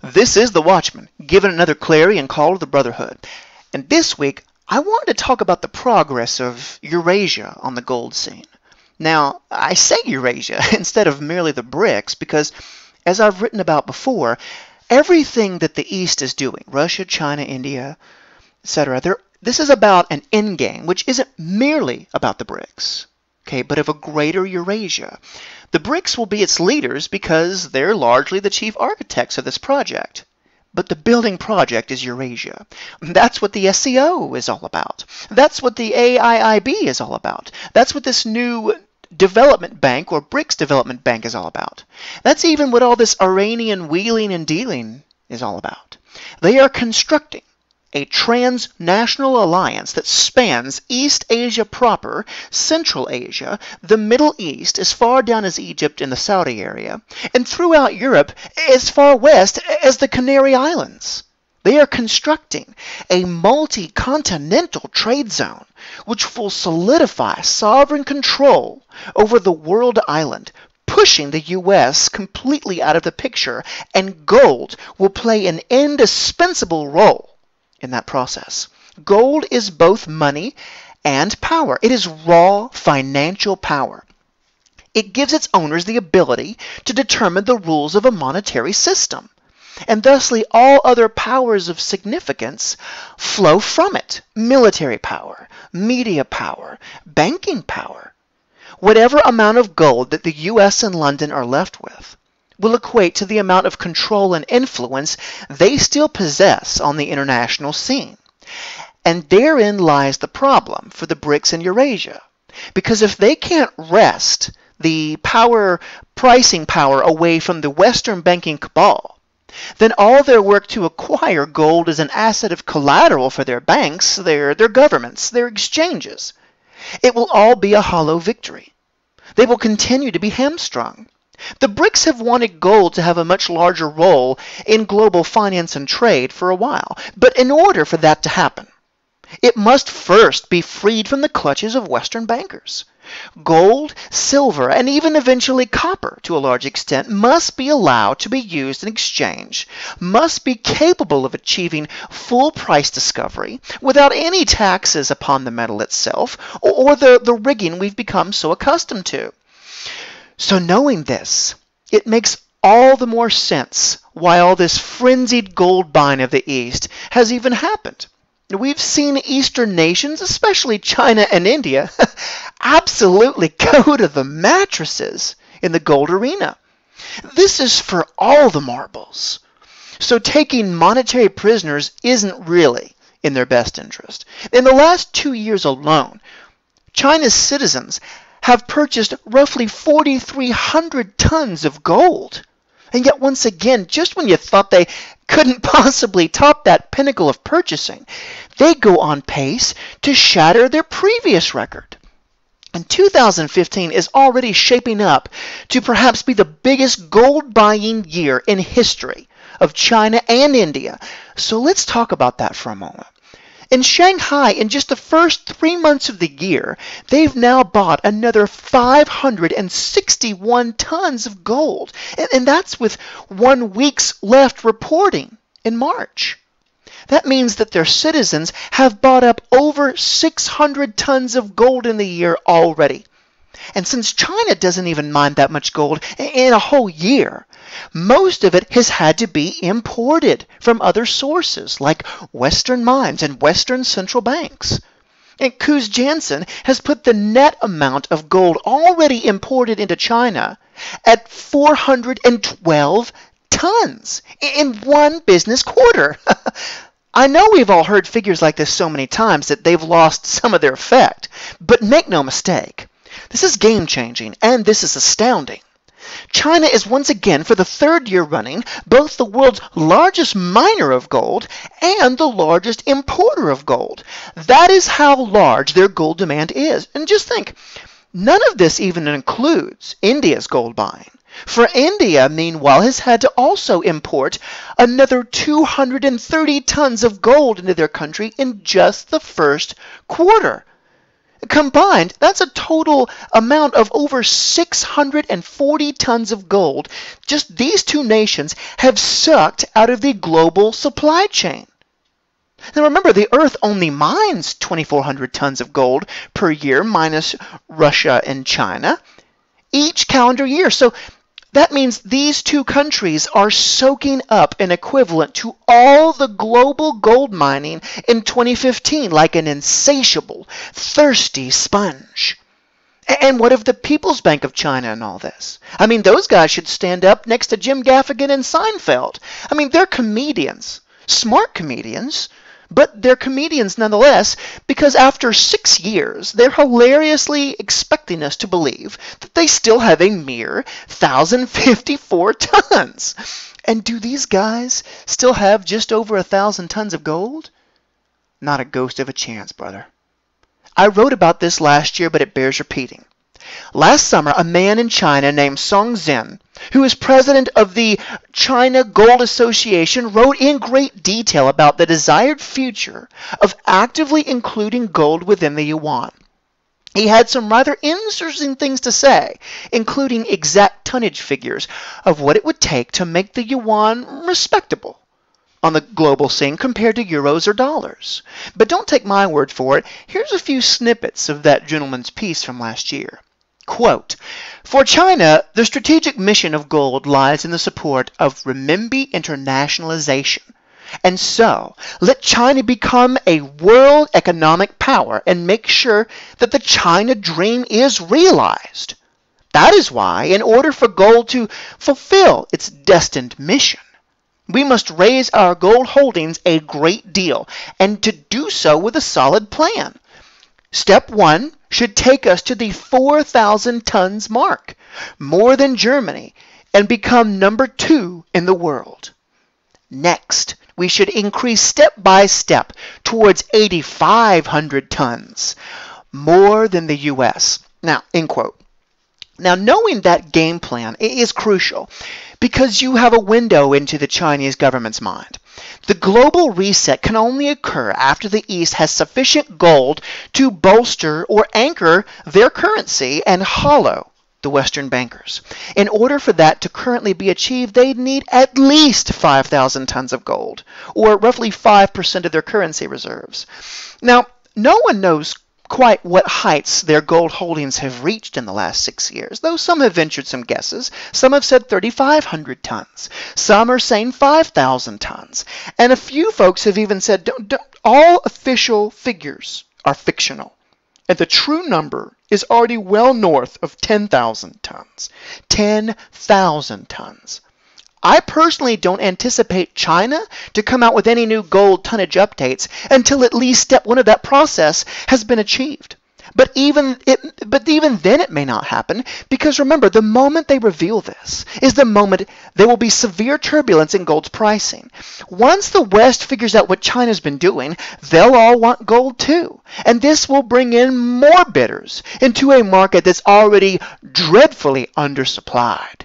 This is the Watchman, giving another clarion call to the Brotherhood. And this week, I wanted to talk about the progress of Eurasia on the gold scene. Now, I say Eurasia instead of merely the BRICS because, as I've written about before, everything that the East is doing, Russia, China, India, etc., this is about an endgame, which isn't merely about the BRICS, okay, but of a greater Eurasia. The BRICS will be its leaders because they're largely the chief architects of this project. But the building project is Eurasia. That's what the SCO is all about. That's what the AIIB is all about. That's what this new development bank or BRICS development bank is all about. That's even what all this Iranian wheeling and dealing is all about. They are constructing a transnational alliance that spans East Asia proper, Central Asia, the Middle East, as far down as Egypt and the Saudi area, and throughout Europe as far west as the Canary Islands. They are constructing a multi-continental trade zone which will solidify sovereign control over the world island, pushing the U.S. completely out of the picture, and gold will play an indispensable role in that process. Gold is both money and power. It is raw financial power. It gives its owners the ability to determine the rules of a monetary system, and thusly all other powers of significance flow from it. Military power, media power, banking power. Whatever amount of gold that the U.S. and London are left with will equate to the amount of control and influence they still possess on the international scene. And therein lies the problem for the BRICS and Eurasia. Because if they can't wrest the pricing power away from the Western banking cabal, then all their work to acquire gold as an asset of collateral for their banks, their governments, their exchanges, it will all be a hollow victory. They will continue to be hamstrung. The BRICS have wanted gold to have a much larger role in global finance and trade for a while, but in order for that to happen, it must first be freed from the clutches of Western bankers. Gold, silver, and even eventually copper, to a large extent, must be allowed to be used in exchange, must be capable of achieving full price discovery without any taxes upon the metal itself or the rigging we've become so accustomed to. So knowing this, it makes all the more sense why all this frenzied gold buying of the East has even happened. We've seen Eastern nations, especially China and India, absolutely go to the mattresses in the gold arena. This is for all the marbles. So taking monetary prisoners isn't really in their best interest. In the last 2 years alone, China's citizens have purchased roughly 4,300 tons of gold. And yet once again, just when you thought they couldn't possibly top that pinnacle of purchasing, they go on pace to shatter their previous record. And 2015 is already shaping up to perhaps be the biggest gold buying year in history of China and India. So let's talk about that for a moment. In Shanghai, in just the first 3 months of the year, they've now bought another 561 tons of gold. And that's with 1 week's left reporting in March. That means that their citizens have bought up over 600 tons of gold in the year already. And since China doesn't even mine that much gold in a whole year, most of it has had to be imported from other sources like Western mines and Western central banks. And Koos Jansen has put the net amount of gold already imported into China at 412 tons in 1 business quarter. I know we've all heard figures like this so many times that they've lost some of their effect, but make no mistake, this is game-changing and this is astounding. China is once again, for the 3rd year running, both the world's largest miner of gold and the largest importer of gold. That is how large their gold demand is. And just think, none of this even includes India's gold buying. For India, meanwhile, has had to also import another 230 tons of gold into their country in just the first quarter. Combined, that's a total amount of over 640 tons of gold just these two nations have sucked out of the global supply chain. Now remember, the Earth only mines 2,400 tons of gold per year, minus Russia and China, each calendar year. So that means these two countries are soaking up an equivalent to all the global gold mining in 2015 like an insatiable, thirsty sponge. And what of the People's Bank of China and all this? I mean, those guys should stand up next to Jim Gaffigan and Seinfeld. I mean, they're comedians, smart comedians, but they're comedians nonetheless, because after 6 years, they're hilariously expecting us to believe that they still have a mere 1,054 tons. And do these guys still have just over 1,000 tons of gold? Not a ghost of a chance, brother. I wrote about this last year, but it bears repeating. Last summer, a man in China named Song Zhen, who is president of the China Gold Association, wrote in great detail about the desired future of actively including gold within the yuan. He had some rather interesting things to say, including exact tonnage figures of what it would take to make the yuan respectable on the global scene compared to euros or dollars. But don't take my word for it. Here's a few snippets of that gentleman's piece from last year. Quote, "For China, the strategic mission of gold lies in the support of renminbi internationalization. And so, let China become a world economic power and make sure that the China dream is realized. That is why, in order for gold to fulfill its destined mission, we must raise our gold holdings a great deal, and to do so with a solid plan. Step 1 should take us to the 4,000 tons mark, more than Germany, and become number 2 in the world. Next, we should increase step by step towards 8,500 tons, more than the US." Now, end quote. Now, knowing that game plan is crucial because you have a window into the Chinese government's mind. The global reset can only occur after the East has sufficient gold to bolster or anchor their currency and hollow the Western bankers. In order for that to currently be achieved, they'd need at least 5,000 tons of gold, or roughly 5% of their currency reserves. Now, no one knows quite what heights their gold holdings have reached in the last 6 years, though some have ventured some guesses. Some have said 3,500 tons. Some are saying 5,000 tons. And a few folks have even said all official figures are fictional, and the true number is already well north of 10,000 tons. 10,000 tons. I personally don't anticipate China to come out with any new gold tonnage updates until at least step 1 of that process has been achieved. But even then it may not happen, because remember, the moment they reveal this is the moment there will be severe turbulence in gold's pricing. Once the West figures out what China's been doing, they'll all want gold too. And this will bring in more bidders into a market that's already dreadfully undersupplied.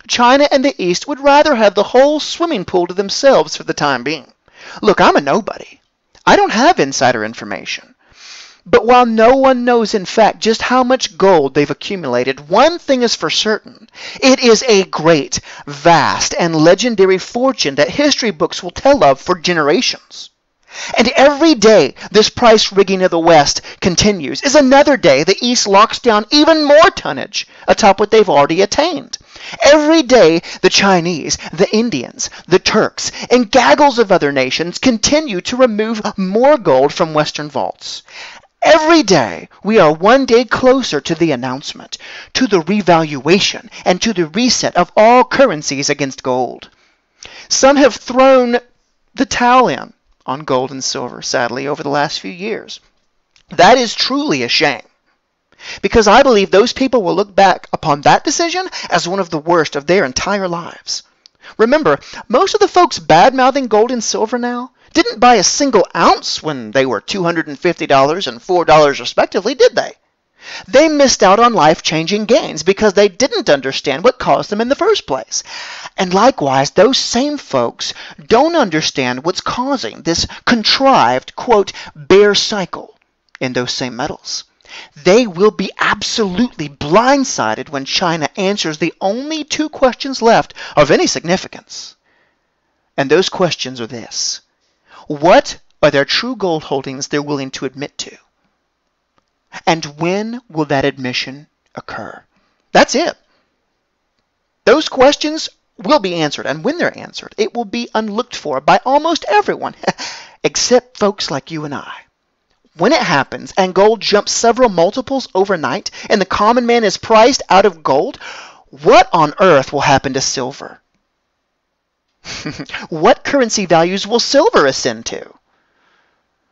China and the East would rather have the whole swimming pool to themselves for the time being. Look, I'm a nobody. I don't have insider information. But while no one knows in fact just how much gold they've accumulated, one thing is for certain. It is a great, vast, and legendary fortune that history books will tell of for generations. And every day this price rigging of the West continues is another day the East locks down even more tonnage atop what they've already attained. Every day the Chinese, the Indians, the Turks, and gaggles of other nations continue to remove more gold from Western vaults. Every day we are one day closer to the announcement, to the revaluation, and to the reset of all currencies against gold. Some have thrown the towel in on gold and silver, sadly, over the last few years. That is truly a shame, because I believe those people will look back upon that decision as one of the worst of their entire lives. Remember, most of the folks bad-mouthing gold and silver now didn't buy a single ounce when they were $250 and $4 respectively, did they? They missed out on life-changing gains because they didn't understand what caused them in the first place. And likewise, those same folks don't understand what's causing this contrived, quote, bear cycle in those same metals. They will be absolutely blindsided when China answers the only two questions left of any significance. And those questions are this: what are their true gold holdings they're willing to admit to? And when will that admission occur? That's it. Those questions will be answered, and when they're answered, it will be unlooked for by almost everyone, except folks like you and I. When it happens, and gold jumps several multiples overnight, and the common man is priced out of gold, what on earth will happen to silver? What currency values will silver ascend to?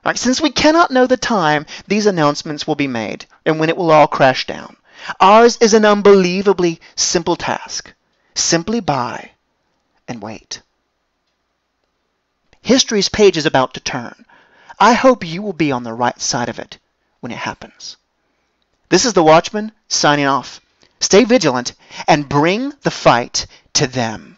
Right, since we cannot know the time these announcements will be made and when it will all crash down, ours is an unbelievably simple task. Simply buy and wait. History's page is about to turn. I hope you will be on the right side of it when it happens. This is the Watchman signing off. Stay vigilant and bring the fight to them.